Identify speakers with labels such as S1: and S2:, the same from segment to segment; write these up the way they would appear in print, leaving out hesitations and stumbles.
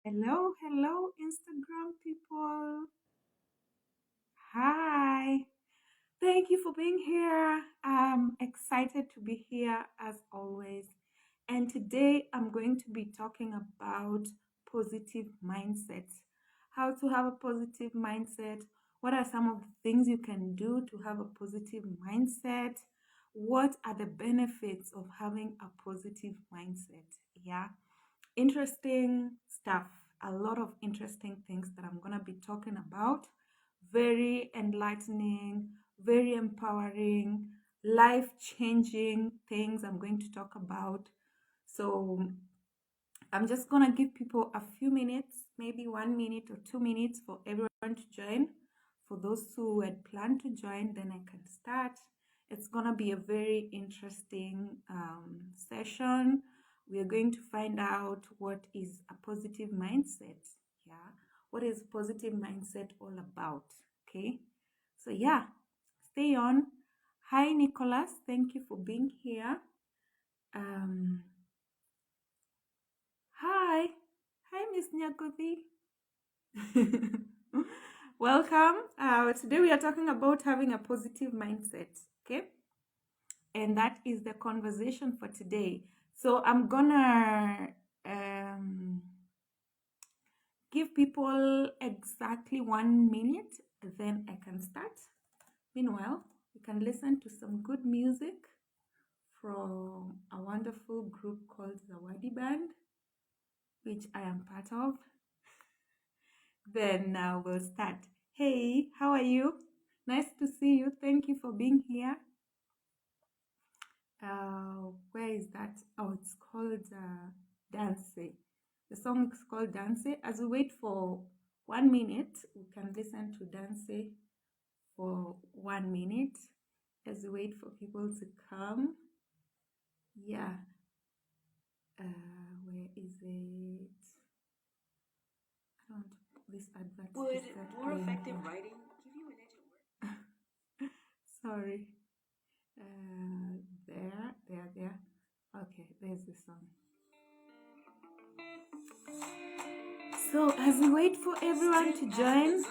S1: Hello, hello, Instagram people. Hi. Thank you for being here. I'm excited to be here as always. And today I'm going to be talking about positive mindset. How to have a positive mindset. What are some of the things you can do to have a positive mindset? What are the benefits of having a positive mindset? Yeah. Interesting stuff. A lot of interesting things that I'm going to be talking about. Very enlightening, very empowering, life changing things I'm going to talk about. So, I'm just going to give people a few minutes, maybe 1 minute or 2 minutes for everyone to join. For those who had planned to join, then I can start. It's going to be a very interesting session. We are going to find out what is a positive mindset. Yeah. What is positive mindset all about? Okay. So, yeah, stay on. Hi, Nicholas. Thank you for being here. Um, Hi. Hi, Miss Nyagothi. Welcome. Today we are talking about having a positive mindset. Okay. And that is the conversation for today. So I'm gonna um, give people exactly 1 minute, then I can start. Meanwhile, you can listen to some good music from a wonderful group called Zawadi Band, which I am part of. Then we'll start. Hey, how are you? Nice to see you. Thank you for being here. Where is that? Oh, it's called Dance. The song is called Dance. As we wait for 1 minute, we can listen to Dance for 1 minute as we wait for people to come. Yeah. Where is it? I don't. This advert.
S2: Would more effective writing give you an edge at work?
S1: Sorry. There. Okay, there's the song. So as we wait for everyone to join,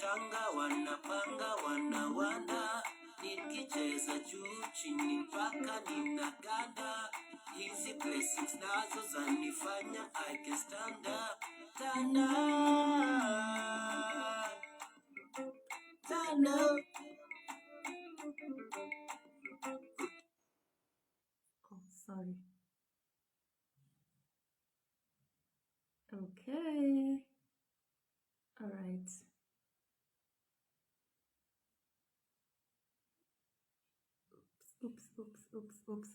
S2: Shanga wanapanga wanawana nikicheza juu chini mpaka ninaganda hizi blessings nazo zanifanya I can stand up tana tana.
S1: oh sorry. Okay. All right. Oops.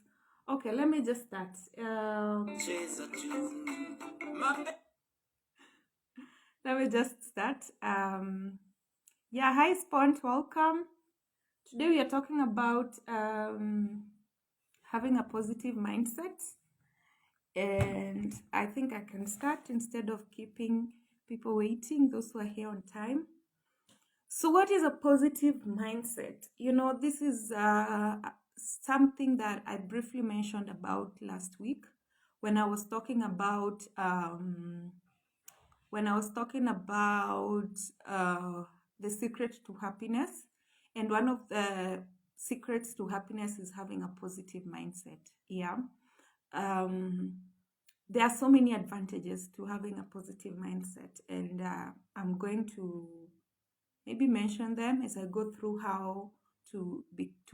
S1: Okay, let me just start. Let me just start. Yeah, hi Spont, welcome. Today we are talking about having a positive mindset. And I think I can start instead of keeping people waiting, those who are here on time. So, what is a positive mindset? This is something that I briefly mentioned about last week when I was talking about the secret to happiness, and one of the secrets to happiness is having a positive mindset. Yeah. Um, there are so many advantages to having a positive mindset, and I'm going to maybe mention them as I go through how to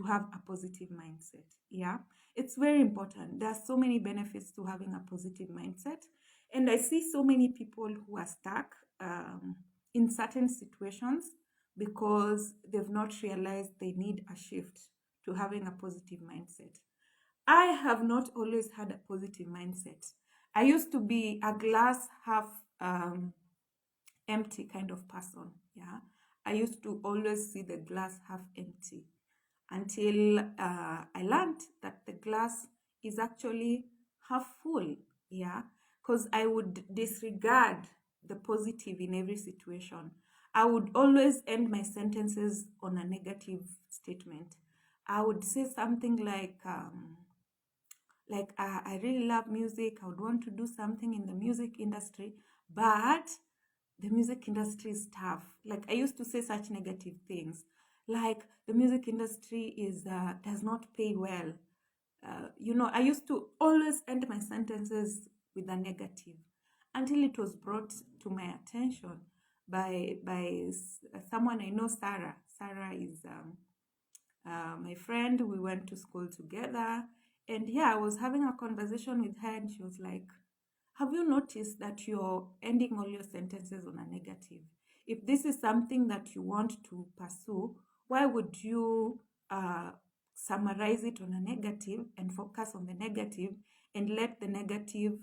S1: have a positive mindset. Yeah, it's very important. There are so many benefits to having a positive mindset, and I see so many people who are stuck in certain situations because they've not realized they need a shift to having a positive mindset. I have not always had a positive mindset. I used to be a glass half empty kind of person. Yeah. I used to always see the glass half empty. until I learned that the glass is actually half full. Yeah, because I would disregard the positive in every situation. I would always end my sentences on a negative statement. I would say something like I really love music. I would want to do something in the music industry, but the music industry is tough. Like I used to say such negative things, like the music industry is does not pay well. I used to always end my sentences with a negative until it was brought to my attention by someone I know, Sarah. Sarah is my friend. We went to school together, and yeah, I was having a conversation with her, and she was like, have you noticed that you're ending all your sentences on a negative? If this is something that you want to pursue, why would you summarize it on a negative and focus on the negative and let the negative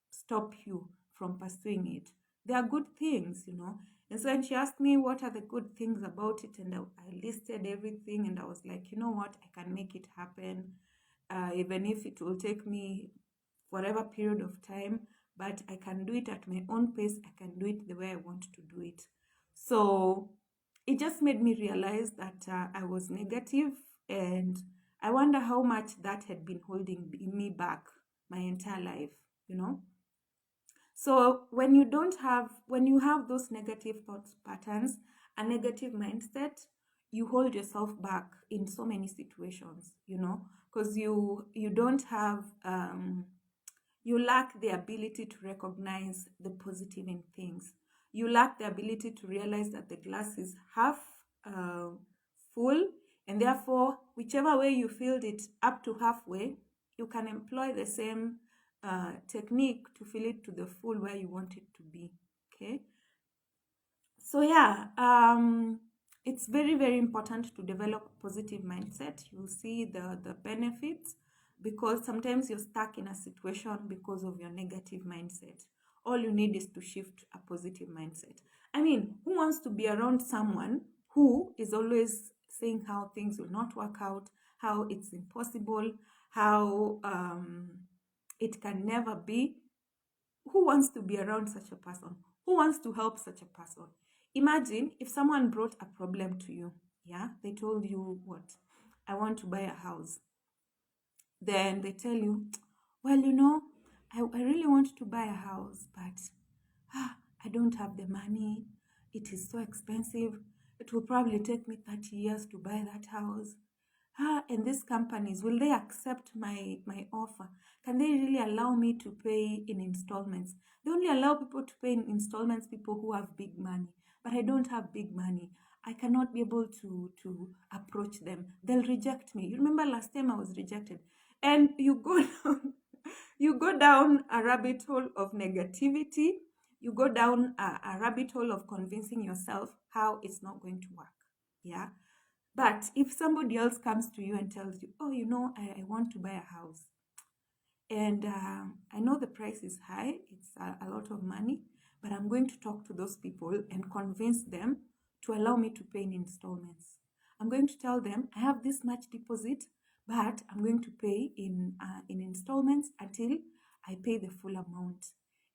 S1: stop you from pursuing it? There are good things. And so when she asked me what are the good things about it, and I listed everything, and I was like, you know what, I can make it happen, even if it will take me whatever period of time, but I can do it at my own pace. I can do it the way I want to do it. So it just made me realize that I was negative, and I wonder how much that had been holding me back my entire life. So when you have those negative thought patterns, a negative mindset, you hold yourself back in so many situations, because you don't have you lack the ability to recognize the positive in things. You lack the ability to realize that the glass is half uh, full, and therefore, whichever way you filled it up to halfway, you can employ the same technique to fill it to the full where you want it to be. Okay. So yeah, it's very, very important to develop a positive mindset. You'll see the benefits, because sometimes you're stuck in a situation because of your negative mindset. All you need is to shift a positive mindset. I mean, who wants to be around someone who is always saying how things will not work out, how it's impossible, how it can never be? Who wants to be around such a person? Who wants to help such a person? Imagine if someone brought a problem to you. Yeah, they told you, what, I want to buy a house. Then they tell you, well, I really want to buy a house, but I don't have the money. It is so expensive. It will probably take me 30 years to buy that house. And these companies, will they accept my offer? Can they really allow me to pay in installments? They only allow people to pay in installments, people who have big money. But I don't have big money. I cannot be able to approach them. They'll reject me. You remember last time I was rejected. And you go down, you go down a rabbit hole of negativity. You go down a rabbit hole of convincing yourself how it's not going to work. Yeah. But if somebody else comes to you and tells you, oh, I want to buy a house, and I know the price is high, it's a lot of money, but I'm going to talk to those people and convince them to allow me to pay in installments. I'm going to tell them I have this much deposit, but I'm going to pay in installments until I pay the full amount.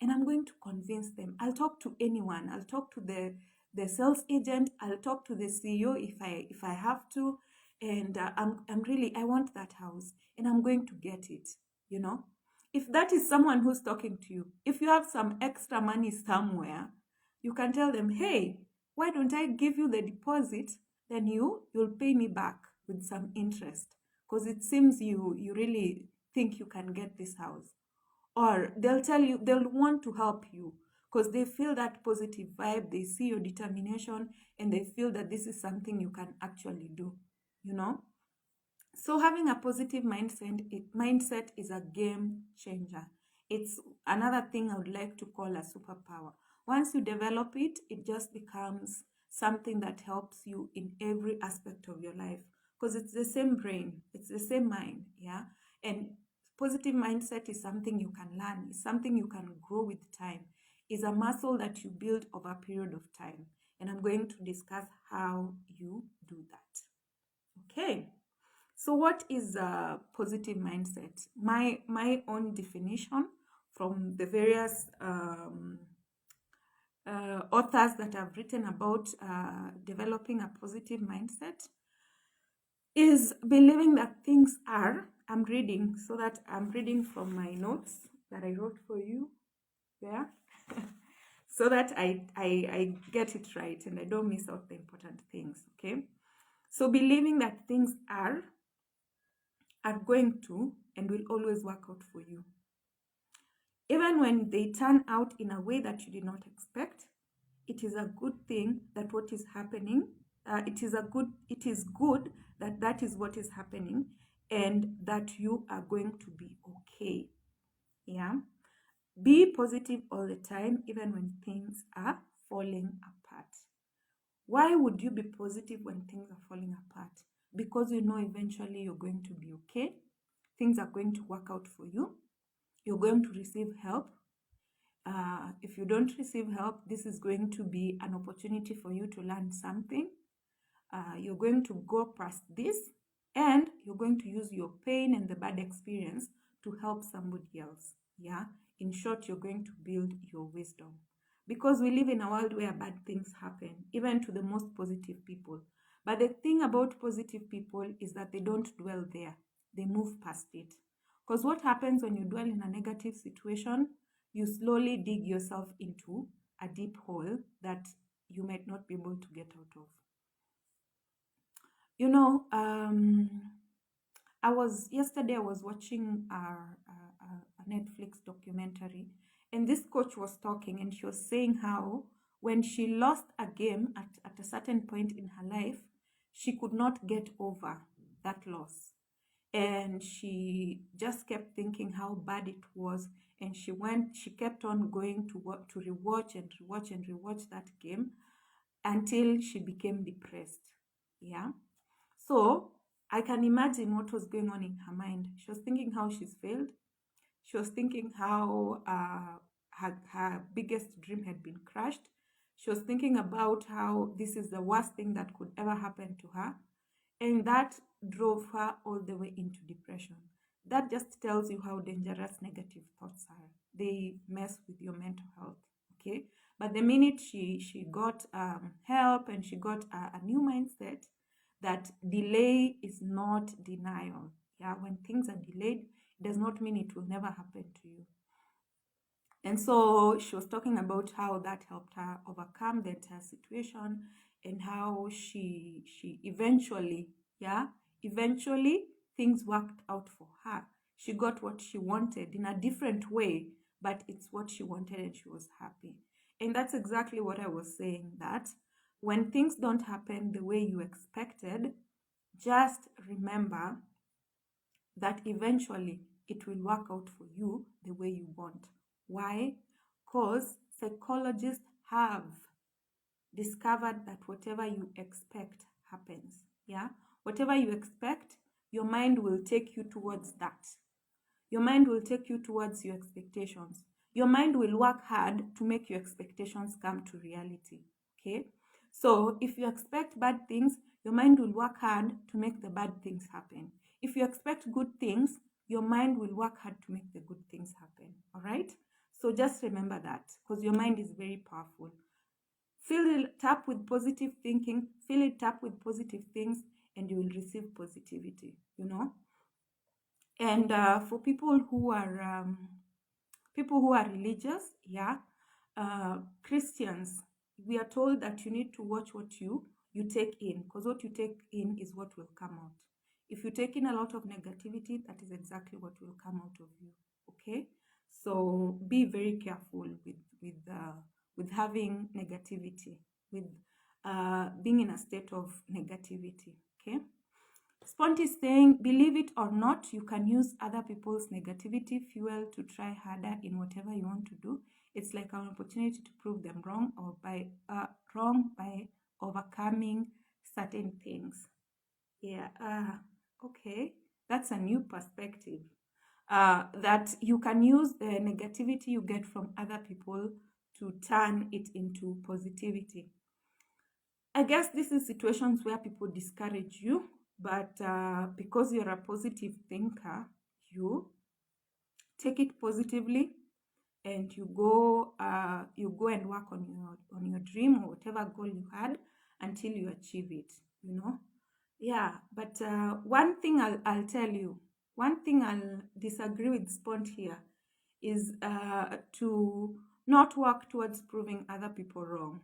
S1: And I'm going to convince them. I'll talk to anyone. I'll talk to the sales agent. I'll talk to the CEO if I have to. And I'm really, I want that house, and I'm going to get it. You know, if that is someone who's talking to you, if you have some extra money somewhere, you can tell them, hey, why don't I give you the deposit, then you'll pay me back with some interest, because it seems you really think you can get this house. Or they'll tell you, they'll want to help you because they feel that positive vibe, they see your determination, and they feel that this is something you can actually do, you know. So having a positive mindset is a game changer. It's another thing I would like to call a superpower. Once you develop it, it just becomes something that helps you in every aspect of your life, because it's the same brain, it's the same mind, yeah. And positive mindset is something you can learn, it's something you can grow with time. It's a muscle that you build over a period of time. And I'm going to discuss how you do that. Okay. So what is a positive mindset? My own definition from the various authors that have written about developing a positive mindset is believing that things are. I'm reading so that I'm reading from my notes that I wrote for you there. So that I get it right and I don't miss out the important things. Okay. So believing that things are going to and will always work out for you. Even when they turn out in a way that you did not expect, it is a good thing that what is happening, it is good that that is what is happening and that you are going to be okay. Yeah. Be positive all the time, even when things are falling apart. Why would you be positive when things are falling apart? Because you know eventually you're going to be okay. Things are going to work out for you. You're going to receive help. If you don't receive help, this is going to be an opportunity for you to learn something. You're going to go past this and you're going to use your pain and the bad experience to help somebody else. Yeah. In short, you're going to build your wisdom. Because we live in a world where bad things happen, even to the most positive people. But the thing about positive people is that they don't dwell there, they move past it. Because what happens when you dwell in a negative situation, you slowly dig yourself into a deep hole that you might not be able to get out of. You know, yesterday I was watching a Netflix documentary, and this coach was talking, and she was saying how when she lost a game at a certain point in her life, she could not get over that loss. And she just kept thinking how bad it was. And she kept on going to rewatch and rewatch and rewatch that game until she became depressed. Yeah. So I can imagine what was going on in her mind. She was thinking how she's failed. She was thinking how her biggest dream had been crushed. She was thinking about how this is the worst thing that could ever happen to her. And that drove her all the way into depression. That just tells you how dangerous negative thoughts are. They mess with your mental health. Okay. But the minute she got help and she got a new mindset, that delay is not denial. Yeah, when things are delayed, it does not mean it will never happen to you. And so she was talking about how that helped her overcome the entire situation and how she eventually, yeah, eventually things worked out for her. She got what she wanted in a different way, but it's what she wanted and she was happy. And that's exactly what I was saying, that when things don't happen the way you expected, just remember that eventually it will work out for you the way you want. Why? Because psychologists have discovered that whatever you expect happens. Yeah? Whatever you expect, your mind will take you towards that. Your mind will take you towards your expectations. Your mind will work hard to make your expectations come to reality. Okay? So if you expect bad things, your mind will work hard to make the bad things happen. If you expect good things, your mind will work hard to make the good things happen. All right? So just remember that, because your mind is very powerful. Fill it up with positive thinking, fill it up with positive things, and you will receive positivity, you know? And for people who are religious, yeah, Christians, we are told that you need to watch what you take in, because what you take in is what will come out. If you take in a lot of negativity, that is exactly what will come out of you. Okay, so be very careful with having negativity, with being in a state of negativity. Okay. Spont is saying, believe it or not, you can use other people's negativity fuel to try harder in whatever you want to do. It's like an opportunity to prove them wrong or wrong by overcoming certain things. Yeah. Okay. That's a new perspective. That you can use the negativity you get from other people to turn it into positivity. I guess this is situations where people discourage you But because you're a positive thinker, you take it positively, and you go and work on your dream or whatever goal you had until you achieve it, you know. Yeah, but one thing I'll tell you, one thing I'll disagree with Spont here is to not work towards proving other people wrong.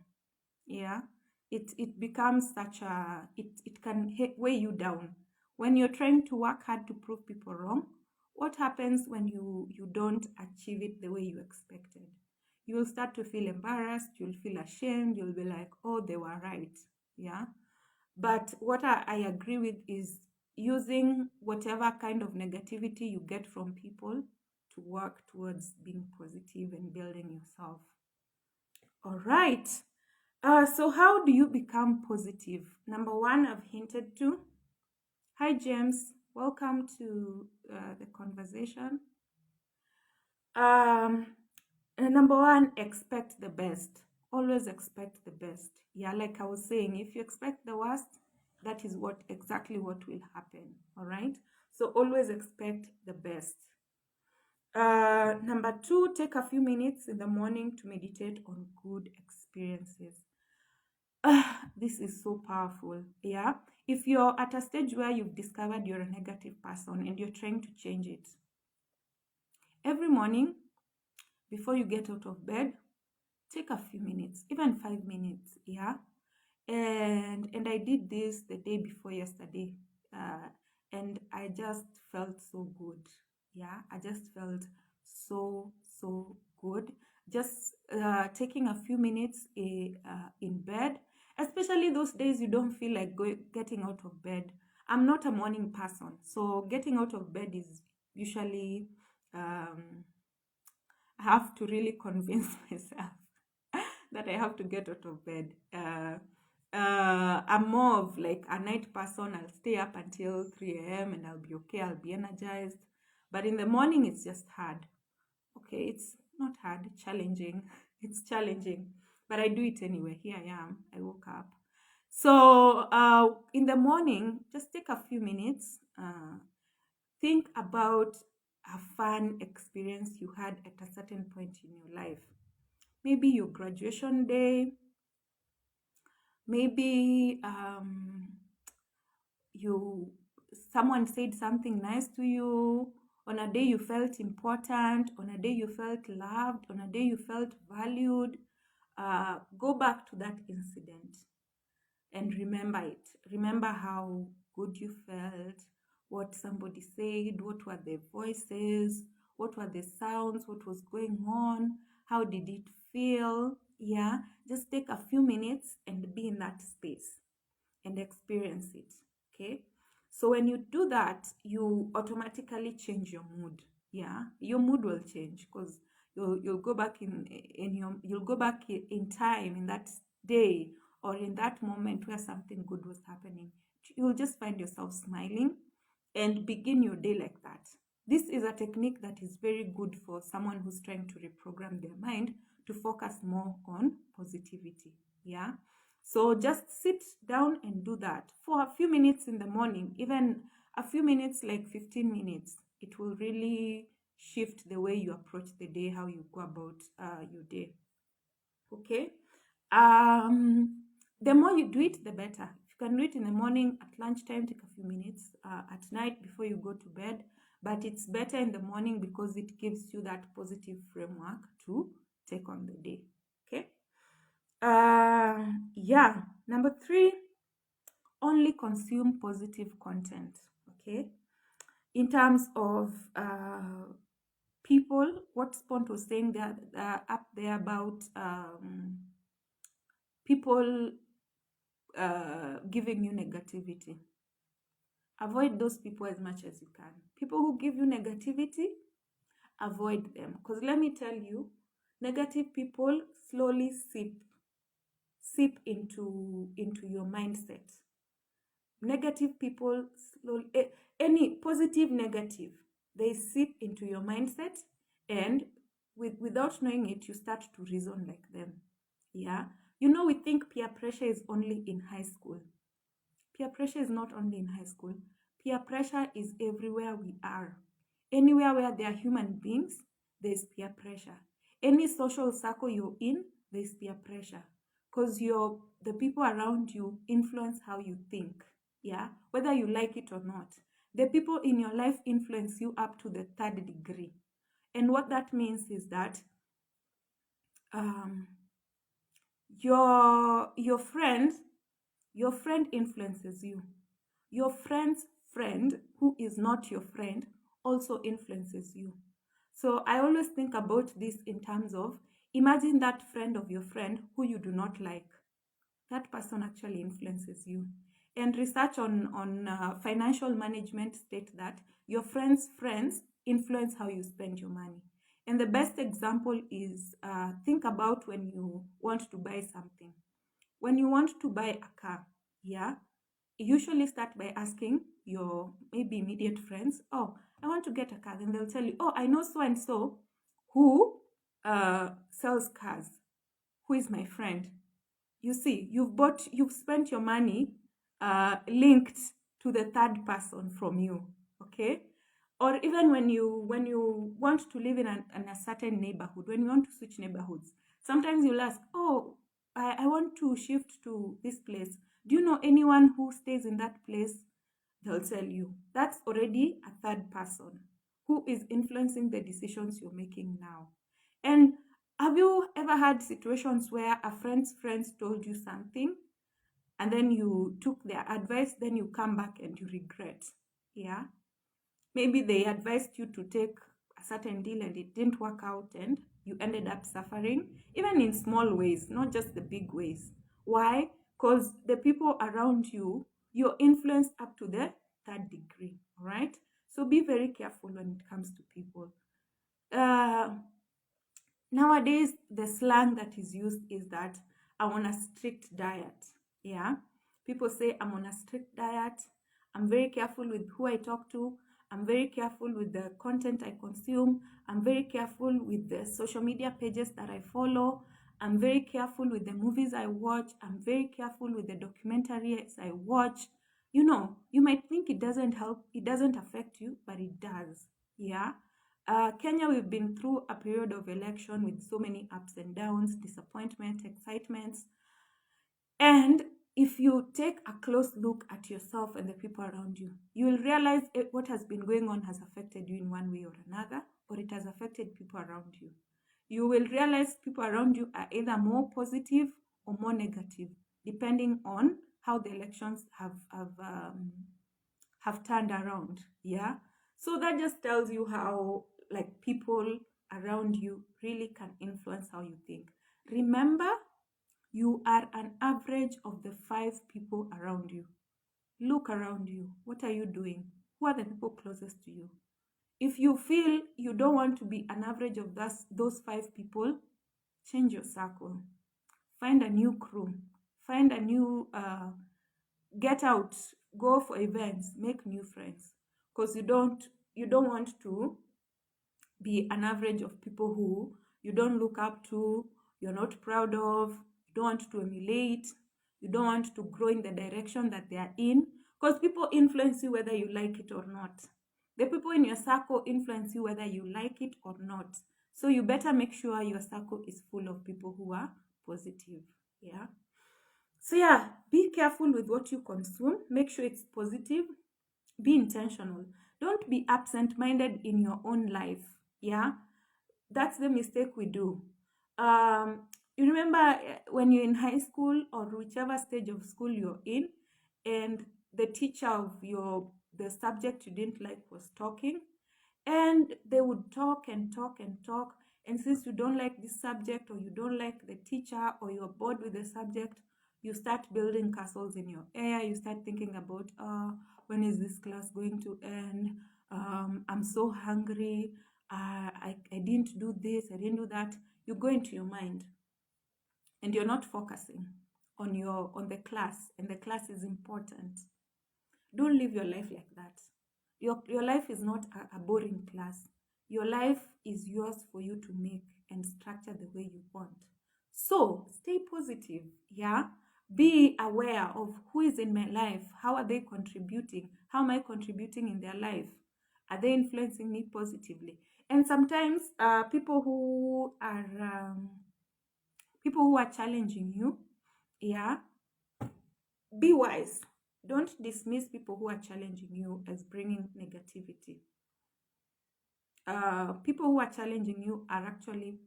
S1: Yeah, it becomes such a, it can weigh you down when you're trying to work hard to prove people wrong. What happens when you don't achieve it the way you expected? You'll start to feel embarrassed, you'll feel ashamed, you'll be like, oh, they were right. Yeah, but what I agree with is using whatever kind of negativity you get from people to work towards being positive and building yourself. All right. So how do you become positive? Number one, I've hinted to. Hi, James. Welcome to the conversation. Um, Number one, expect the best. Always expect the best. Yeah, like I was saying, if you expect the worst, that is exactly what will happen. All right. So always expect the best. Number two, take a few minutes in the morning to meditate on good experiences. This is so powerful. Yeah. If you're at a stage where you've discovered you're a negative person and you're trying to change it, every morning before you get out of bed, take a few minutes, even 5 minutes. Yeah. And I did this the day before yesterday. And I just felt so good. Yeah. I just felt so good. Just taking a few minutes in bed, especially those days you don't feel like getting out of bed. I'm not a morning person, so getting out of bed is usually, I have to really convince myself that I have to get out of bed. I'm more of like a night person. I'll stay up until 3 a.m. and I'll be okay. I'll be energized. But in the morning, it's just hard. Okay, it's not hard, challenging. It's challenging. But I do it anyway. Here I am. I woke up. So in the morning, just take a few minutes. Think about a fun experience you had at a certain point in your life. Maybe your graduation day, maybe you someone said something nice to you, on a day you felt important, on a day you felt loved, on a day you felt valued. Go back to that incident and remember it. Remember how good you felt, what somebody said, what were the voices, what were the sounds, what was going on, how did it feel. Yeah, just take a few minutes and be in that space and experience it. Okay, so when you do that, you automatically change your mood. Yeah, your mood will change because you'll go back in your you'll go back in time, in that day or in that moment where something good was happening. You'll just find yourself smiling and begin your day like that. This is a technique that is very good for someone who's trying to reprogram their mind to focus more on positivity. Yeah, so just sit down and do that for a few minutes in the morning, even a few minutes, like 15 minutes. It will really shift the way you approach the day, how you go about your day. Okay. The more you do it, the better. If you can do it in the morning, at lunchtime, take a few minutes, at night before you go to bed. But it's better in the morning because it gives you that positive framework to take on the day. Okay. Yeah. Number three, only consume positive content. Okay. In terms of people, what Spont was saying there up there about people giving you negativity. Avoid those people as much as you can. People who give you negativity, avoid them. Because let me tell you, negative people slowly seep into your mindset. Negative people slowly, any positive, negative, they seep into your mindset, and without knowing it, you start to reason like them. Yeah, we think peer pressure is only in high school. peer pressure is not only in high school. Peer pressure is everywhere we are. Anywhere where there are human beings, there's peer pressure. Any social circle you're in, there's peer pressure. Because the people around you influence how you think. Yeah, whether you like it or not. The people in your life influence you up to the third degree. And what that means is that um, your friend influences you. Your friend's friend, who is not your friend, also influences you. So I always think about this in terms of, imagine that friend of your friend who you do not like. That person actually influences you. And research on financial management state that your friends' friends influence how you spend your money. And the best example is, think about when you want to buy something. When you want to buy a car, yeah, you usually start by asking your maybe immediate friends, oh, I want to get a car. Then they'll tell you, oh, I know so and so who sells cars, who is my friend. You see, you've spent your money linked to the third person from you, okay? Or even when you want to live in a certain neighborhood, when you want to switch neighborhoods, sometimes you'll ask, oh, I want to shift to this place. Do you know anyone who stays in that place? They'll tell you. That's already a third person who is influencing the decisions you're making now. And have you ever had situations where a friend's friends told you something and then you took their advice, then you come back and you regret? Yeah. Maybe they advised you to take a certain deal and it didn't work out and you ended up suffering, even in small ways, not just the big ways. Why? Because the people around you, you're influenced up to the third degree, all right? So be very careful when it comes to people. Uh, Nowadays, the slang that is used is that I'm on a strict diet. Yeah. People say I'm on a strict diet. I'm very careful with who I talk to. I'm very careful with the content I consume. I'm very careful with the social media pages that I follow. I'm very careful with the movies I watch. I'm very careful with the documentaries I watch. You know, you might think it doesn't help, it doesn't affect you, but it does. Yeah. Kenya, we've been through a period of election with so many ups and downs, disappointment, excitements. And if you take a close look at yourself and the people around you, you will realize what has been going on has affected you in one way or another, or it has affected people around you. You will realize people around you are either more positive or more negative, depending on how the elections have turned around. Yeah. So that just tells you how, like, people around you really can influence how you think. Remember, you are an average of the 5 people around you. Look around you. What are you doing? Who are the people closest to you? If you feel you don't want to be an average of those 5 people, change your circle. Find a new crew. Find a new get out, go for events, make new friends, because you don't want to be an average of people who you don't look up to, you're not proud of, you don't want to emulate, you don't want to grow in the direction that they are in, because people influence you whether you like it or not. The people in your circle influence you whether you like it or not. So you better make sure your circle is full of people who are positive. Yeah. So yeah, be careful with what you consume. Make sure it's positive. Be intentional. Don't be absent-minded in your own life. Yeah, that's the mistake we do. You remember when you're in high school or whichever stage of school you're in, and the teacher of the subject you didn't like was talking, and they would talk and talk and talk. And since you don't like this subject, or you don't like the teacher, or you're bored with the subject, you start building castles in your air. You start thinking about, when is this class going to end? I'm so hungry. I didn't do this, I didn't do that. You go into your mind and you're not focusing on the class, and the class is important. Don't live your life like that. Your life is not a boring class. Your life is yours for you to make and structure the way you want. So stay positive, yeah? Be aware of who is in my life. How are they contributing? How am I contributing in their life? Are they influencing me positively? And sometimes people who are challenging you, yeah, be wise. Don't dismiss people who are challenging you as bringing negativity. People who are challenging you are actually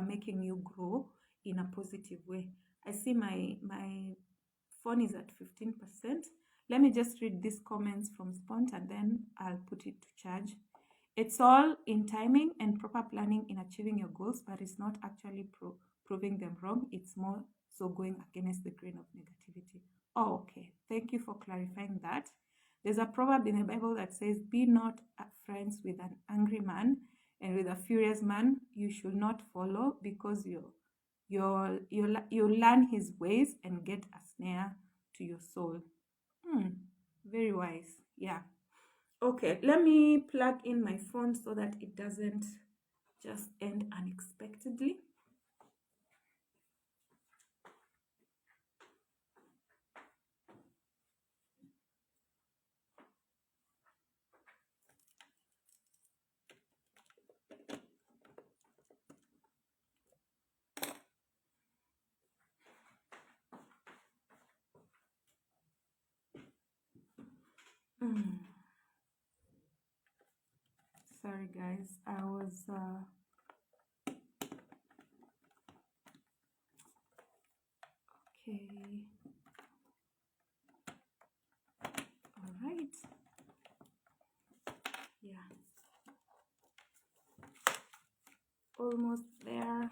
S1: making you grow in a positive way. I see my phone is at 15%. Let me just read these comments from Spont and then I'll put it to charge. It's all in timing and proper planning in achieving your goals, but it's not actually proving them wrong. It's more so going against the grain of negativity. Oh, okay. Thank you for clarifying that. There's a proverb in the Bible that says, "Be not friends with an angry man, and with a furious man you should not follow, because you'll learn his ways and get a snare to your soul." Very wise. Yeah. Okay, let me plug in my phone so that it doesn't just end unexpectedly. Mm. Sorry, guys. I was. Okay. All right. Yeah. Almost there.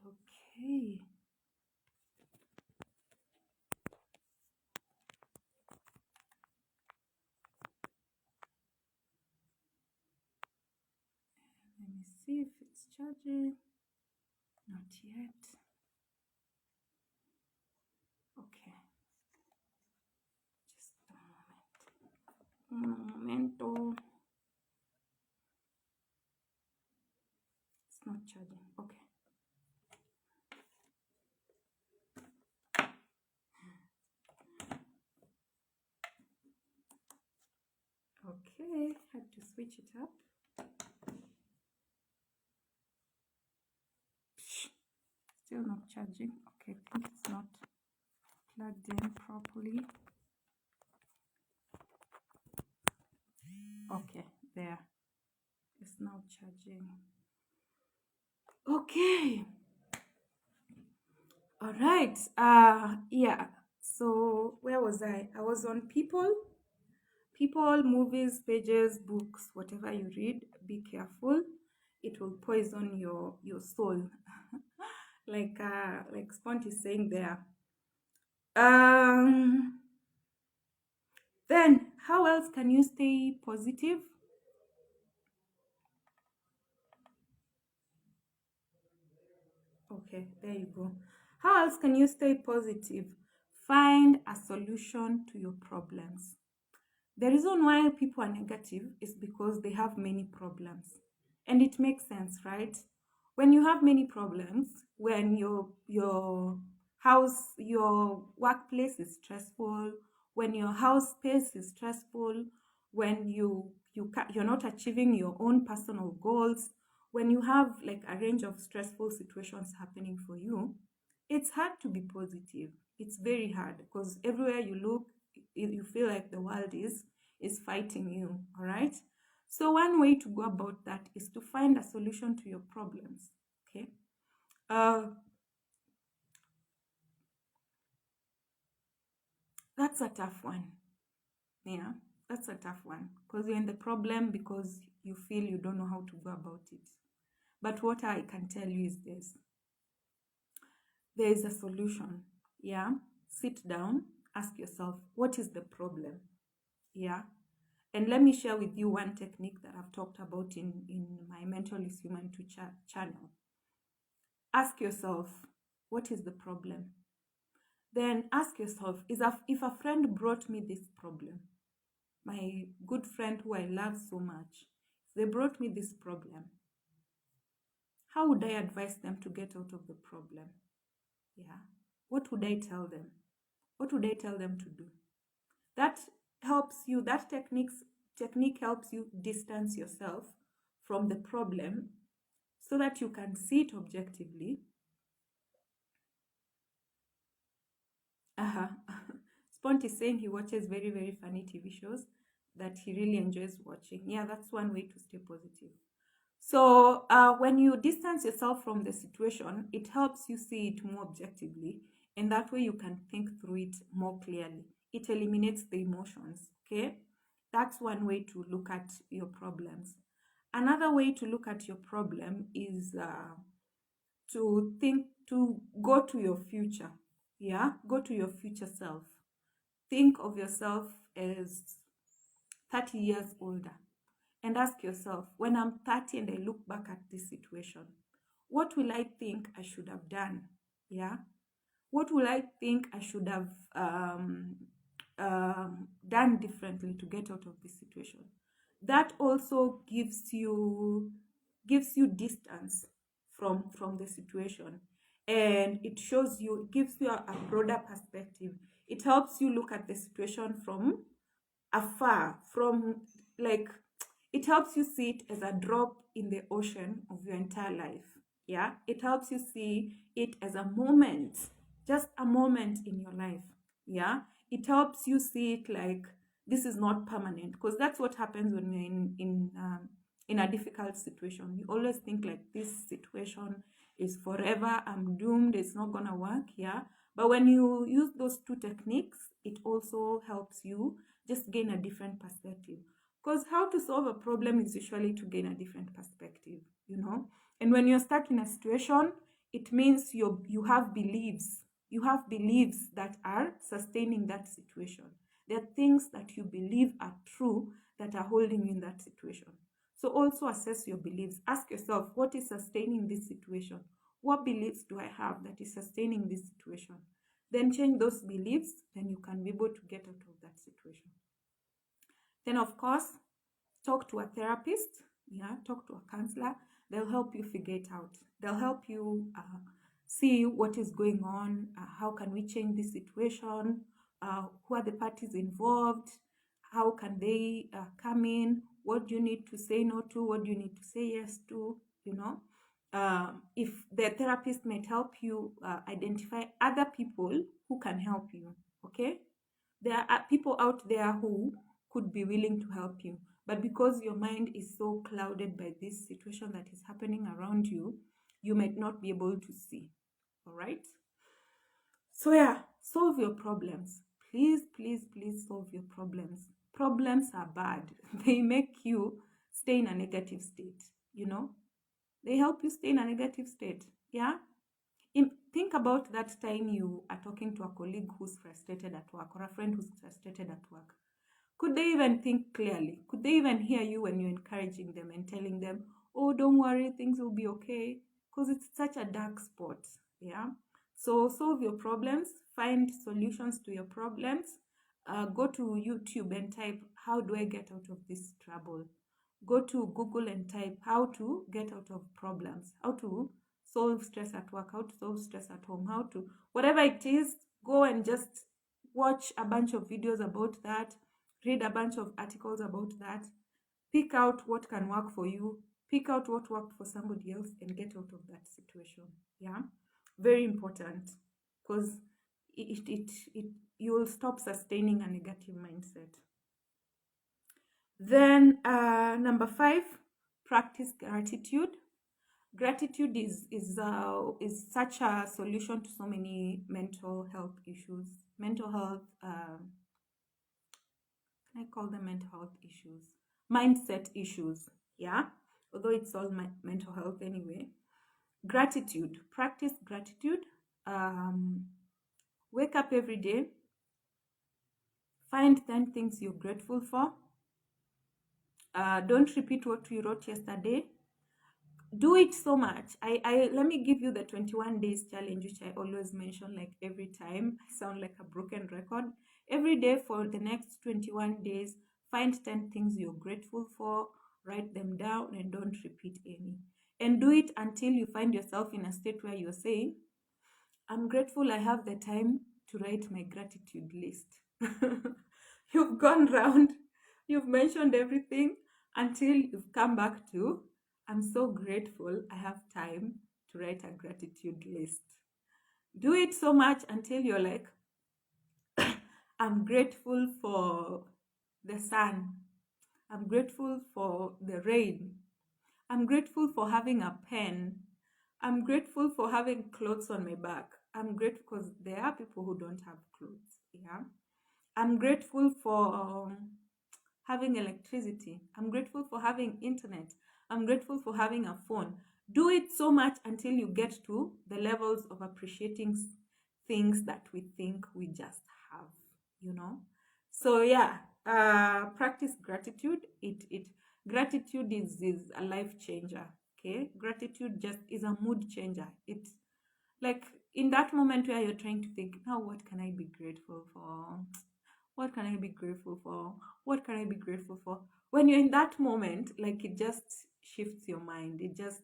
S1: Okay. Let me see if it's charging. Not yet. Okay. Just a moment. Un momento. It's not charging. Okay. Okay. Had to switch it up. Still not charging. Okay, I think it's not plugged in properly. Okay, there. It's now charging. Okay. All right. Yeah. So where was I? I was on people, movies, pages, books, whatever you read. Be careful. It will poison your soul. Like Spont is saying there. Then how else can you stay positive? Okay, there you go. How else can you stay positive? Find a solution to your problems. The reason why people are negative is because they have many problems. And it makes sense, right? When you have many problems, when your workplace is stressful, when your house space is stressful, when you're not achieving your own personal goals, when you have like a range of stressful situations happening for you, it's hard to be positive. It's very hard because everywhere you look, you feel like the world is fighting you. All right. So one way to go about that is to find a solution to your problems. Okay. Uh, that's a tough one. Yeah, that's a tough one because you're in the problem because you feel you don't know how to go about it. But what I can tell you is this: there is a solution. Yeah. Sit down, ask yourself, what is the problem? Yeah. And let me share with you one technique that I've talked about in my Mental is Human 2 channel. Ask yourself, what is the problem? Then ask yourself, if a friend brought me this problem, my good friend who I love so much, if they brought me this problem, how would I advise them to get out of the problem? Yeah. what would I tell them? What would I tell them to do? That helps you, that technique helps you distance yourself from the problem so that you can see it objectively. Uh-huh. Spont is saying he watches very, very funny TV shows that he really enjoys watching. Yeah, that's one way to stay positive. So when you distance yourself from the situation, it helps you see it more objectively, and that way you can think through it more clearly. It eliminates the emotions. Okay, that's one way to look at your problems. Another way to look at your problem is to go to your future. Yeah, go to your future self. Think of yourself as 30 years older and ask yourself, when I'm 30 and I look back at this situation, what will I think I should have done? Yeah. What will I think I should have done differently to get out of this situation? That also gives you distance from the situation, and it shows you, gives you a broader perspective. It helps you look at the situation from afar, from, like, it helps you see it as a drop in the ocean of your entire life. Yeah, it helps you see it as a moment, just a moment in your life. Yeah, it helps you see it like this is not permanent, because that's what happens when you're in a difficult situation. You always think like this situation is forever, I'm doomed, it's not gonna work. Yeah, but when you use those two techniques, it also helps you just gain a different perspective. Because how to solve a problem is usually to gain a different perspective, you know. And when you're stuck in a situation, it means you have beliefs. You have beliefs that are sustaining that situation. There are things that you believe are true that are holding you in that situation. So also assess your beliefs. Ask yourself, what is sustaining this situation? What beliefs do I have that is sustaining this situation? Then change those beliefs, then you can be able to get out of that situation. Then, of course, talk to a therapist. Yeah, talk to a counselor. They'll help you figure it out. They'll help you see what is going on. How can we change this situation? Who are the parties involved? How can they come in? What do you need to say no to? What do you need to say yes to? You know, if the therapist might help you identify other people who can help you. Okay, there are people out there who could be willing to help you, but because your mind is so clouded by this situation that is happening around you, you might not be able to see. All right, so yeah, solve your problems. Please, please, please solve your problems. Problems are bad. They make you stay in a negative state, you know. They help you stay in a negative state. Yeah, think about that time you are talking to a colleague who's frustrated at work, or a friend who's frustrated at work. Could they even think clearly? Could they even hear you when you're encouraging them and telling them, oh, don't worry, things will be okay? Because it's such a dark spot. Yeah. So solve your problems, find solutions to your problems. Go to YouTube and type, how do I get out of this trouble? Go to Google and type, how to get out of problems, how to solve stress at work, how to solve stress at home, how to, whatever it is, go and just watch a bunch of videos about that, read a bunch of articles about that, pick out what can work for you, pick out what worked for somebody else, and get out of that situation. Yeah, very important, because it you will stop sustaining a negative mindset. Then number 5, practice gratitude. Gratitude is such a solution to so many mental health issues. Mental health, can I call them mental health issues? Mindset issues, yeah? Although it's all mental health anyway. Gratitude, practice gratitude. Wake up every day, find 10 things you're grateful for. Don't repeat what you wrote yesterday. Do it so much. I let me give you the 21 days challenge, which I always mention, like every time. I sound like a broken record. Every day for the next 21 days, find 10 things you're grateful for, write them down, and don't repeat any. And do it until you find yourself in a state where you're saying, I'm grateful I have the time to write my gratitude list. You've gone round, you've mentioned everything until you've come back to, I'm so grateful I have time to write a gratitude list. Do it so much until you're like, I'm grateful for the sun. I'm grateful for the rain. I'm grateful for having a pen. I'm grateful for having clothes on my back. I'm grateful because there are people who don't have clothes. Yeah. I'm grateful for having electricity. I'm grateful for having internet. I'm grateful for having a phone. Do it so much until you get to the levels of appreciating things that we think we just have, you know? So yeah, practice gratitude. It gratitude is a life changer. Okay, gratitude just is a mood changer. It's like in that moment where you're trying to think, now what can I be grateful for? What can I be grateful for? What can I be grateful for? When you're in that moment, like it just shifts your mind. It just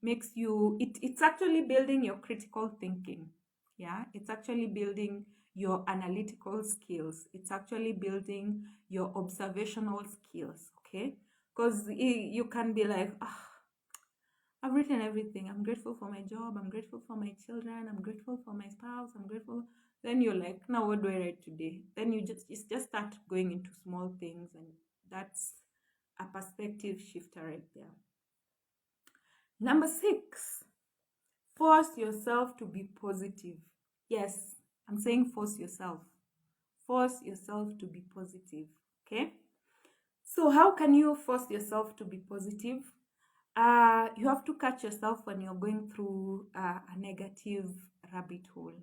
S1: makes you, it's actually building your critical thinking. Yeah, it's actually building your analytical skills. It's actually building your observational skills. Okay, because you can be like, ah, I've written everything. I'm grateful for my job. I'm grateful for my children. I'm grateful for my spouse. I'm grateful. Then you're like, now what do I write today? Then you just start going into small things, and that's a perspective shifter right there. Number 6, force yourself to be positive. Yes, I'm saying force yourself. Force yourself to be positive. Okay. So how can you force yourself to be positive? You have to catch yourself when you're going through a negative rabbit hole.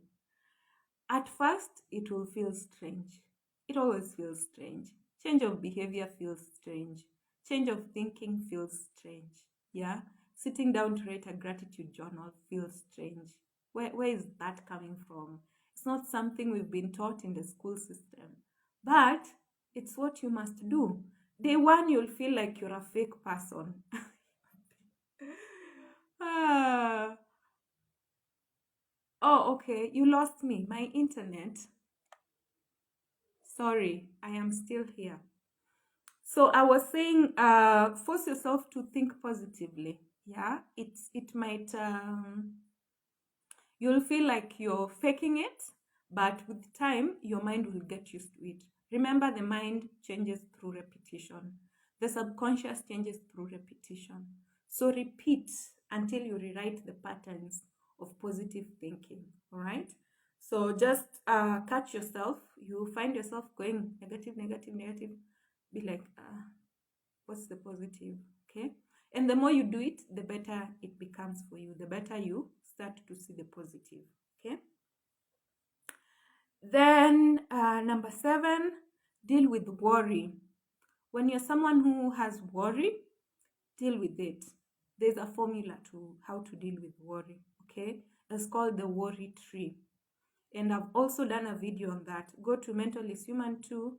S1: At first, it will feel strange. It always feels strange. Change of behavior feels strange. Change of thinking feels strange. Yeah? Sitting down to write a gratitude journal feels strange. Where is that coming from? It's not something we've been taught in the school system, but it's what you must do. Day one, you'll feel like you're a fake person. Ah. Oh, okay. You lost me. My internet. Sorry, I am still here. So I was saying, force yourself to think positively. Yeah, it might you'll feel like you're faking it, but with time, your mind will get used to it. Remember, the mind changes through repetition. The subconscious changes through repetition. So repeat until you rewrite the patterns of positive thinking. All right. So just catch yourself. You find yourself going negative, negative, negative. Be like, what's the positive? Okay. And the more you do it, the better it becomes for you. The better you start to see the positive. Okay. Then number 7, deal with worry. When you're someone who has worry, deal with it. There's a formula to how to deal with worry. Okay. It's called the worry tree. And I've also done a video on that. Go to Mental is Human 2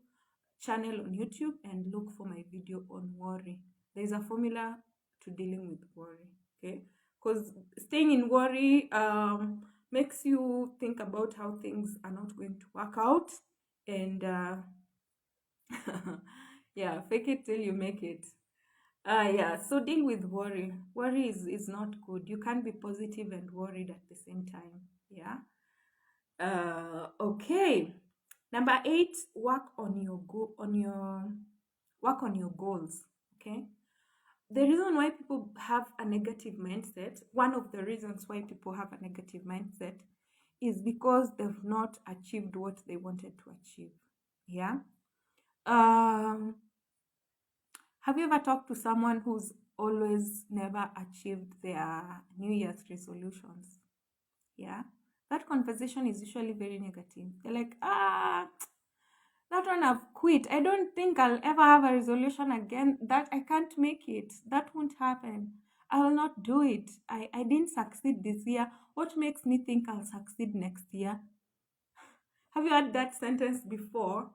S1: channel on YouTube and look for my video on worry. There's a formula to dealing with worry, okay? Because staying in worry makes you think about how things are not going to work out, and yeah, fake it till you make it. Yeah, so deal with worry. Worry is not good. You can't be positive and worried at the same time. Yeah. Okay. Number 8, work on your goals. Okay. The reason why people have a negative mindset, one of the reasons why people have a negative mindset is because they've not achieved what they wanted to achieve. Yeah. Um, have you ever talked to someone who's always never achieved their New Year's resolutions? Yeah. That conversation is usually very negative. They're like, that one I've quit. I don't think I'll ever have a resolution again. That I can't make it. That won't happen. I will not do it. I didn't succeed this year. What makes me think I'll succeed next year? Have you heard that sentence before?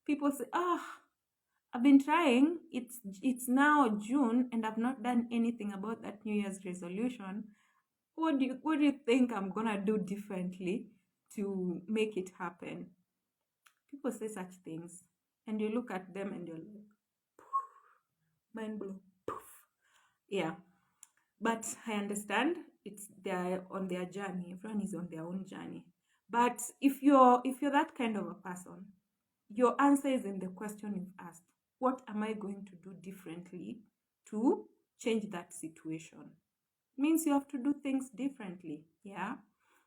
S1: People say, I've been trying. It's now June and I've not done anything about that New Year's resolution. what do you think I'm gonna do differently to make it happen? People say such things, and you look at them and you're like, mind blown. Yeah, but I understand it's they're on their journey. Everyone is on their own journey. But if you're that kind of a person, your answer is in the question you've asked. What am I going to do differently to change that situation? Means you have to do things differently. Yeah.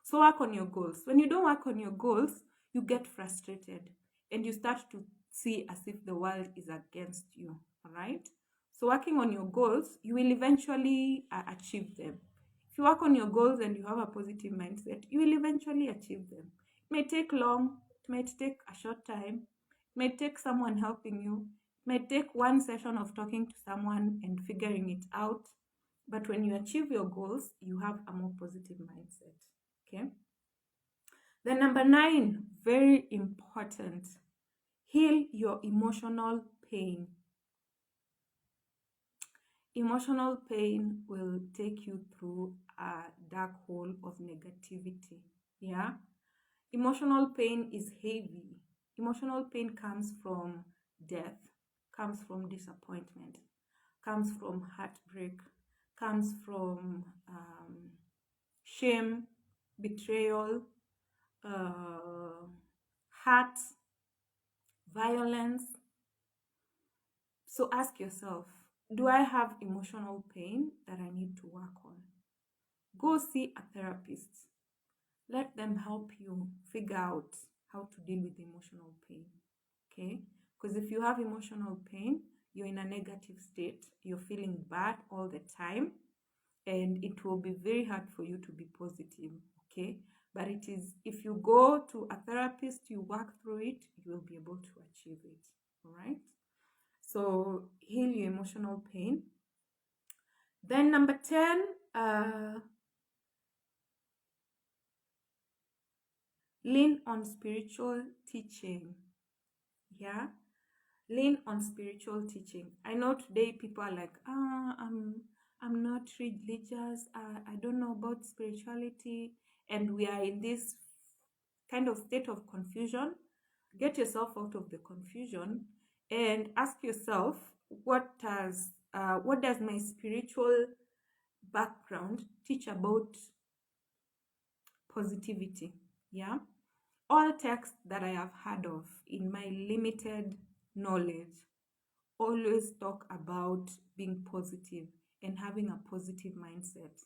S1: So work on your goals. When you don't work on your goals, you get frustrated and you start to see as if the world is against you. All right. So working on your goals, you will eventually achieve them. If you work on your goals and you have a positive mindset, you will eventually achieve them. It may take long, it might take a short time, it may take someone helping you, it may take one session of talking to someone and figuring it out, but when you achieve your goals, you have a more positive mindset. Okay. Then, number 9, very important, heal your emotional pain. Emotional pain will take you through a dark hole of negativity. Yeah. Emotional pain is heavy. Emotional pain comes from death, comes from disappointment, comes from heartbreak, comes from shame, betrayal, hurt, violence. So ask yourself, do I have emotional pain that I need to work on? Go see a therapist. Let them help you figure out how to deal with emotional pain. Okay? Because if you have emotional pain, you're in a negative state, you're feeling bad all the time, and it will be very hard for you to be positive. Okay? But it is, if you go to a therapist, you work through it, you will be able to achieve it. All right? So heal your emotional pain. Then number 10, lean on spiritual teaching. Yeah, lean on spiritual teaching. I know today people are like, I'm not religious. I don't know about spirituality, and we are in this kind of state of confusion. Get yourself out of the confusion and ask yourself, what does my spiritual background teach about positivity? Yeah, all texts that I have heard of in my limited knowledge always talk about being positive and having a positive mindset.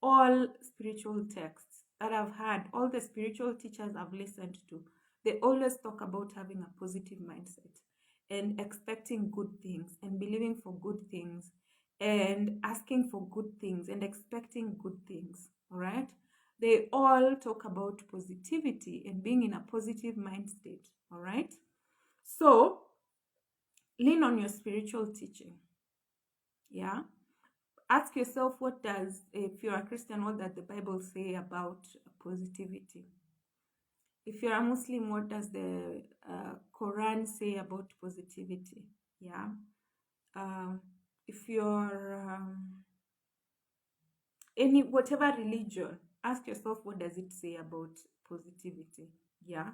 S1: All spiritual texts that I've had, all the spiritual teachers I've listened to, they always talk about having a positive mindset and expecting good things and believing for good things and asking for good things and expecting good things. All right. They all talk about positivity and being in a positive mind state. All right. So lean on your spiritual teaching. Yeah. Ask yourself, what does, if you're a Christian, what does the Bible say about positivity? If you're a Muslim, what does the Quran say about positivity? Yeah. If you're whatever religion, ask yourself, what does it say about positivity? Yeah,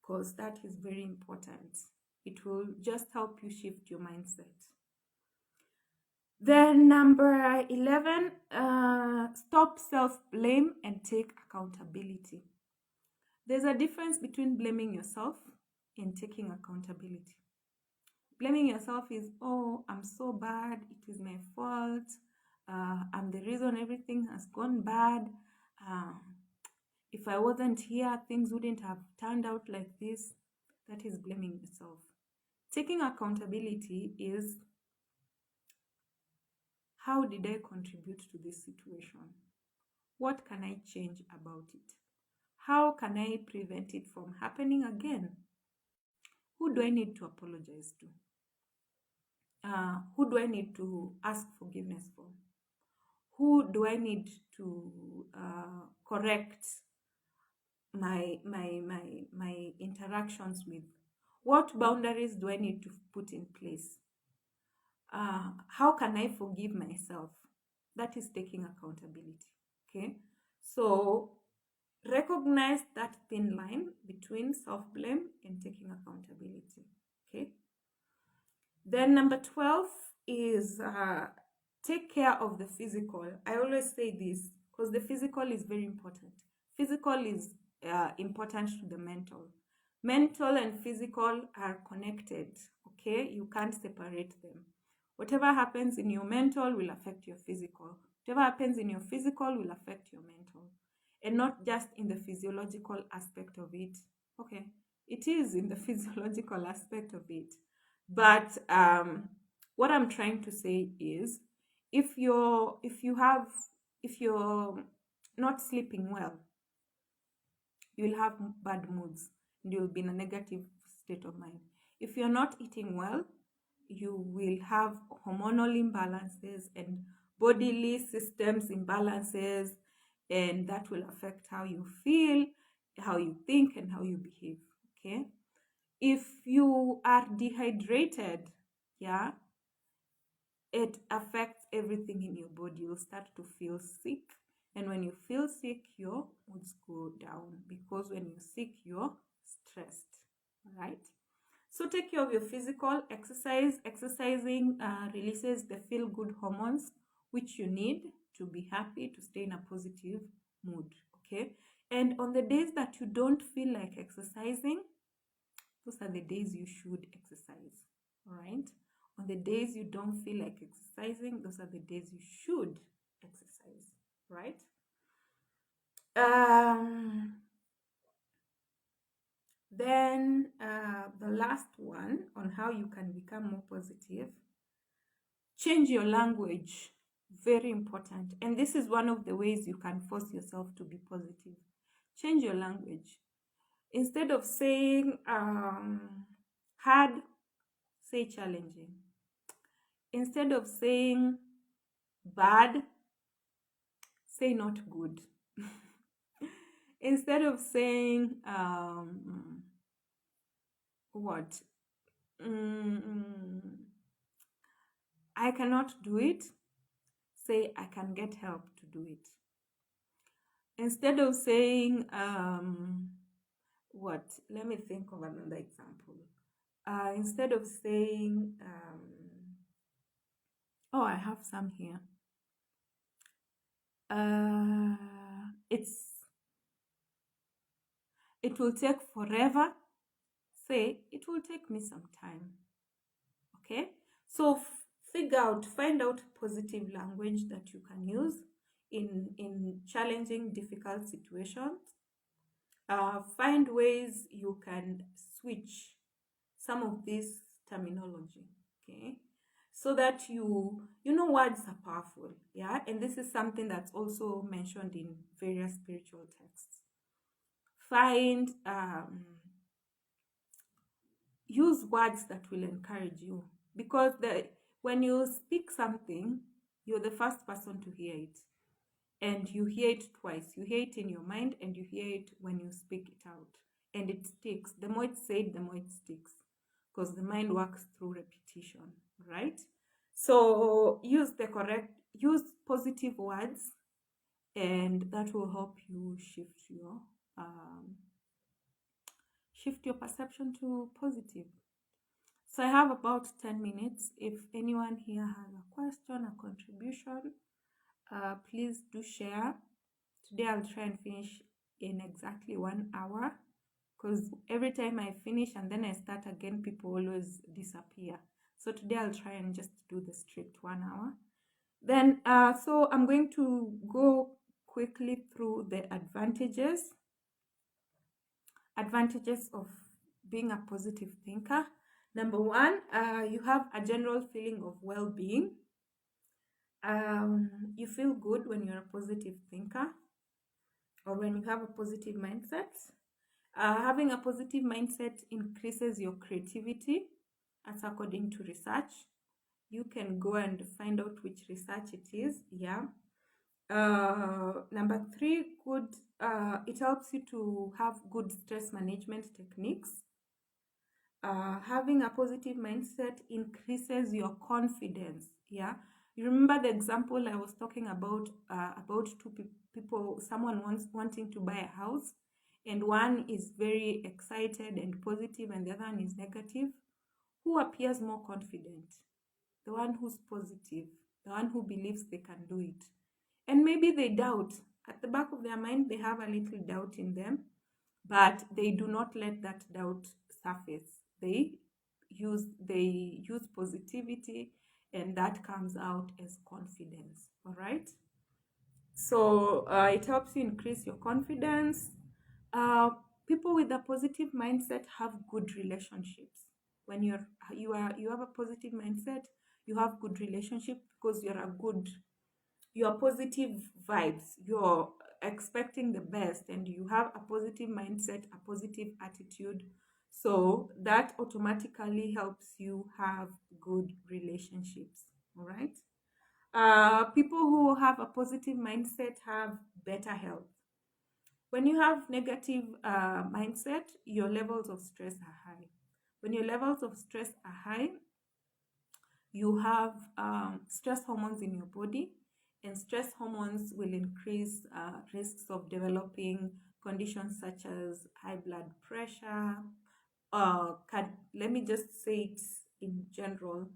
S1: because that is very important. It will just help you shift your mindset. Then number 11, stop self-blame and take accountability. There's a difference between blaming yourself and taking accountability. Blaming yourself is, oh, I'm so bad, it is my fault, I'm the reason everything has gone bad. If I wasn't here, things wouldn't have turned out like this. That is blaming yourself. Taking accountability is, how did I contribute to this situation? What can I change about it? How can I prevent it from happening again? Who do I need to apologize to? Who do I need to ask forgiveness for? Who do I need to correct my interactions with? What boundaries do I need to put in place? How can I forgive myself? That is taking accountability. Okay, so recognize that thin line between self-blame and taking accountability. Okay, then number 12 is take care of the physical. I always say this because the physical is very important. Physical is important to the mental. Mental and physical are connected. Okay, you can't separate them. Whatever happens in your mental will affect your physical. Whatever happens in your physical will affect your mental, and not just in the physiological aspect of it. Okay, it is in the physiological aspect of it, but what I'm trying to say is, if you're not sleeping well, you'll have bad moods and you'll be in a negative state of mind. If you're not eating well, you will have hormonal imbalances and bodily systems imbalances, and that will affect how you feel, how you think, and how you behave. Okay, if you are dehydrated, yeah, it affects everything in your body. You'll start to feel sick, and when you feel sick, your moods go down, because when you're sick, you're stressed. Right, so take care of your physical. Exercising releases the feel good hormones which you need to be happy, to stay in a positive mood. Okay, and on the days that you don't feel like exercising, those are the days you should exercise. All right, on the days you don't feel like exercising, those are the days you should exercise. Right. um then the last one on how you can become more positive: change your language. Very important, and this is one of the ways you can force yourself to be positive. Change your language. Instead of saying hard, say challenging. Instead of saying bad, say not good. Instead of saying what mm, I cannot do it, say I can get help to do it. Instead of saying what, let me think of another example. Instead of saying oh, I have some here. It will take forever, say it will take me some time. Okay, so find out positive language that you can use in challenging, difficult situations. Find ways you can switch some of this terminology. Okay, so that you know words are powerful. Yeah, and this is something that's also mentioned in various spiritual texts. Find use words that will encourage you, because when you speak something, you're the first person to hear it, and you hear it twice. You hear it in your mind, and you hear it when you speak it out, and it sticks. The more it's said, the more it sticks, because the mind works through repetition. Right, so use positive words, and that will help you um, shift your perception to positive. So I have about 10 minutes. If anyone here has a question, a contribution, please do share. Today I'll try and finish in exactly 1 hour, because every time I finish and then I start again, people always disappear. So today I'll try and just do the strict 1 hour. Then, so I'm going to go quickly through the advantages of being a positive thinker. Number one, you have a general feeling of well-being. You feel good when you're a positive thinker, or when you have a positive mindset. Having a positive mindset increases your creativity. That's according to research. You can go and find out which research it is. Yeah. Number three, it helps you to have good stress management techniques. Having a positive mindset increases your confidence. Yeah, You remember the example I was talking about people, someone wants wanting to buy a house, and one is very excited and positive, and the other one is negative. Who appears more confident? The one who's positive, the one who believes they can do it. And maybe they doubt. At the back of their mind, they have a little doubt in them, but they do not let that doubt surface. They use positivity, and that comes out as confidence. All right. So it helps you increase your confidence. Uh, People with a positive mindset have good relationships. When you have a positive mindset, you have good relationship because you're positive vibes. You're expecting the best, and you have a positive mindset, a positive attitude. So that automatically helps you have good relationships. All right. People who have a positive mindset have better health. When you have negative mindset, your levels of stress are high. When your levels of stress are high, you have stress hormones in your body, and stress hormones will increase risks of developing conditions such as high blood pressure. Let me just say it in general: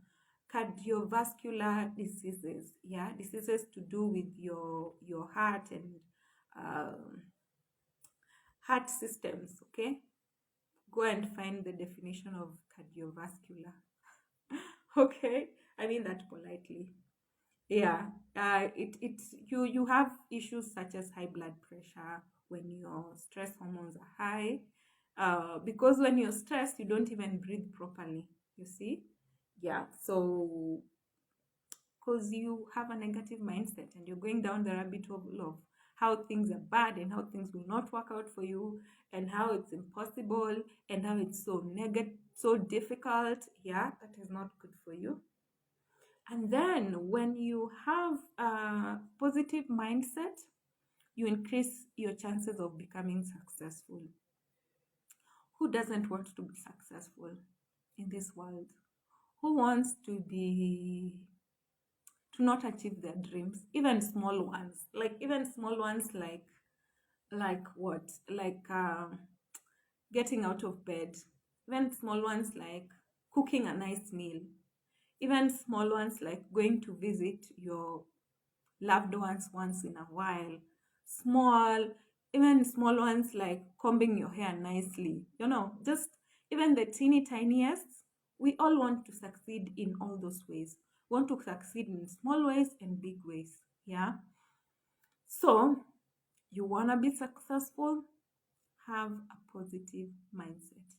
S1: cardiovascular diseases. Yeah, diseases to do with your heart and um heart systems. Okay, go and find the definition of cardiovascular. Okay, I mean that politely. Yeah, it you have issues such as high blood pressure when your stress hormones are high. Because when you're stressed, you don't even breathe properly. You see, yeah. So because you have a negative mindset and you're going down the rabbit hole of how things are bad and how things will not work out for you and how it's impossible and how it's so difficult. Yeah, that is not good for you. And then when you have a positive mindset, you increase your chances of becoming successful. Who doesn't want to be successful in this world? Who wants to not achieve their dreams, even small ones? Like even small ones like what? Like getting out of bed. Even small ones like cooking a nice meal. Even small ones like going to visit your loved ones once in a while. Small, even small ones like combing your hair nicely. Just even the teeny tiniest. We all want to succeed in all those ways. We want to succeed in small ways and big ways. Yeah. So you wanna be successful? Have a positive mindset.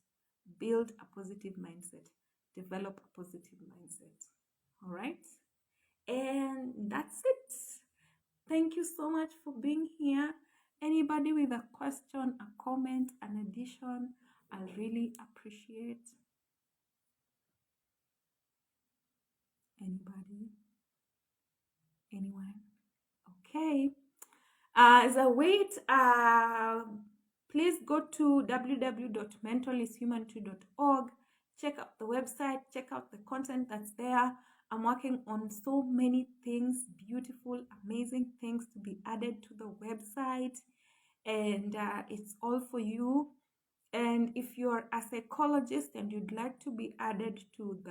S1: Build a positive mindset. Develop a positive mindset. All right. And that's it. Thank you so much for being here. Anybody with a question, a comment, an addition, I really appreciate. Anybody? Anyone? Okay. As a wait, please go to www.mentalishumantree.org. Check out the website, check out the content that's there. I'm working on so many things, beautiful, amazing things to be added to the website, and it's all for you. And if you're a psychologist and you'd like to be added to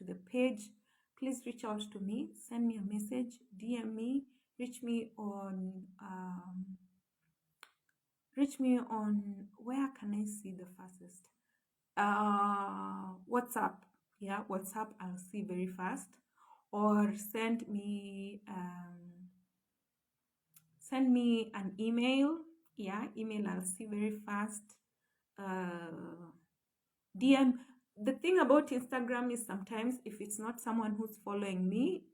S1: the page, please reach out to me. Send me a message, DM me, reach me on where can I see the fastest? WhatsApp. Yeah, WhatsApp I'll see very fast. Or send me an email. Yeah, email I'll see very fast. DM. The thing about Instagram is sometimes if it's not someone who's following me,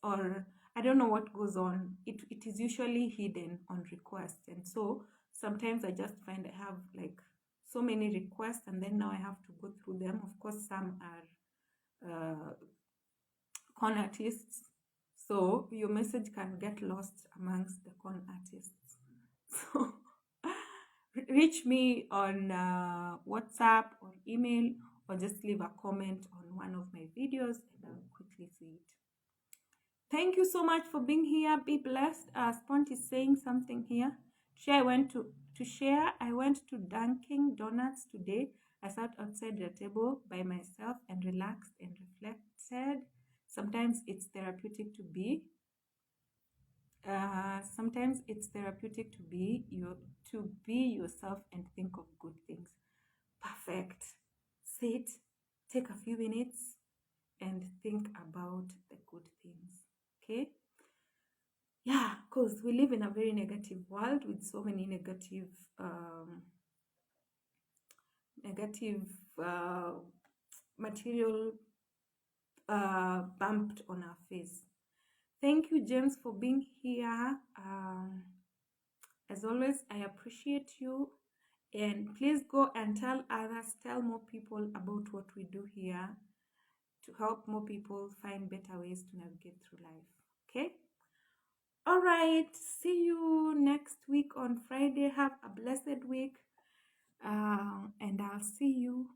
S1: or I don't know what goes on, it is usually hidden on request. And so sometimes I just find I have like so many requests, and then now I have to go through them. Of course, some are con artists, so your message can get lost amongst the con artists. So reach me on WhatsApp or email, or just leave a comment on one of my videos and I'll quickly see it. Thank you so much for being here. Be blessed. Spont is saying something here. Share. I went to share. I went to Dunkin' Donuts today. I sat outside the table by myself and relaxed and reflected. Sometimes it's therapeutic to be. Sometimes it's therapeutic to be yourself and think of good things. Perfect. Sit, take a few minutes, and think about the good things. Okay? Yeah, because we live in a very negative world with so many negative uh, material bumped on our face. Thank you, James, for being here. As always, I appreciate you. And please go and tell others, tell more people about what we do here to help more people find better ways to navigate through life. Okay? All right. See you next week on Friday. Have a blessed week. And I'll see you